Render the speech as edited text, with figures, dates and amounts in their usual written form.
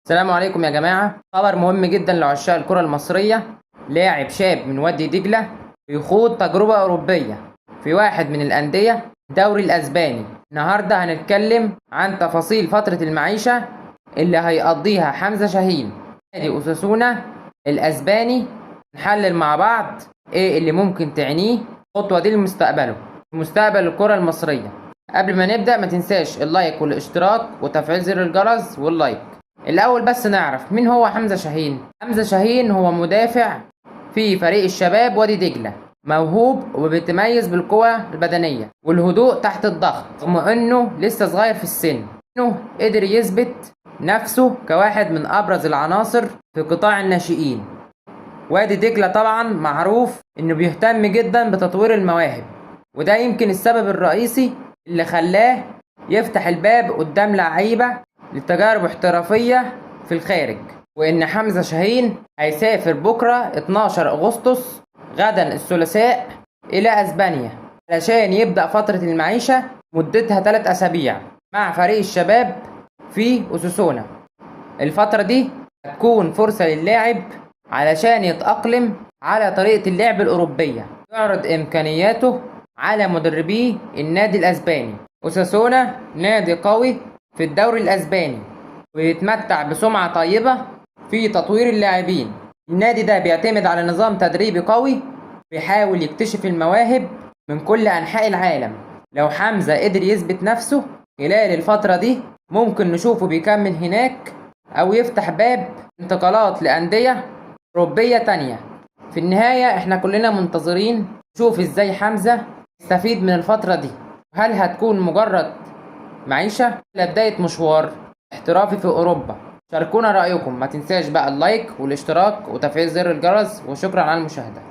السلام عليكم يا جماعة. خبر مهم جدا لعشاق الكرة المصرية. لاعب شاب من وادي دجلة بيخوض تجربة أوروبية في واحد من الأندية الدوري الأسباني. النهاردة هنتكلم عن تفاصيل فترة المعيشة اللي هيقضيها حمزة شاهين نادي أوساسونا الأسباني. نحلل مع بعض إيه اللي ممكن تعنيه الخطوة دي لمستقبله، مستقبل الكرة المصرية. قبل ما نبدأ ما تنساش اللايك والاشتراك وتفعيل زر الجرس واللايك. الأول بس نعرف مين هو حمزة شاهين. حمزة شاهين هو مدافع في فريق الشباب وادي دجلة، موهوب وبيتميز بالقوة البدنية والهدوء تحت الضغط، رغم انه لسه صغير في السن. انه قدر يثبت نفسه كواحد من ابرز العناصر في قطاع الناشئين. وادي دجلة طبعا معروف انه بيهتم جدا بتطوير المواهب، وده يمكن السبب الرئيسي اللي خلاه يفتح الباب قدام لعيبة لتجارب احترافية في الخارج. وإن حمزة شاهين هيسافر بكرة 12 أغسطس غدا الثلاثاء إلى أسبانيا علشان يبدأ فترة المعيشة مدتها 3 أسابيع مع فريق الشباب في أوساسونا. الفترة دي هتكون فرصة للاعب علشان يتأقلم على طريقة اللعب الأوروبية، يعرض إمكانياته على مدربي النادي الأسباني. أوساسونا نادي قوي في الدوري الأسباني ويتمتع بسمعة طيبة في تطوير اللاعبين. النادي ده بيعتمد على نظام تدريبي قوي بيحاول يكتشف المواهب من كل أنحاء العالم. لو حمزة قدر يثبت نفسه خلال الفترة دي ممكن نشوفه بيكمل هناك أو يفتح باب انتقالات لأندية أوروبية تانية. في النهاية احنا كلنا منتظرين نشوف ازاي حمزة يستفيد من الفترة دي، هل هتكون مجرد معيشة ولا بداية مشوار احترافي في أوروبا. شاركونا رأيكم، ما تنساش بقى اللايك والاشتراك وتفعيل زر الجرس، وشكرا على المشاهدة.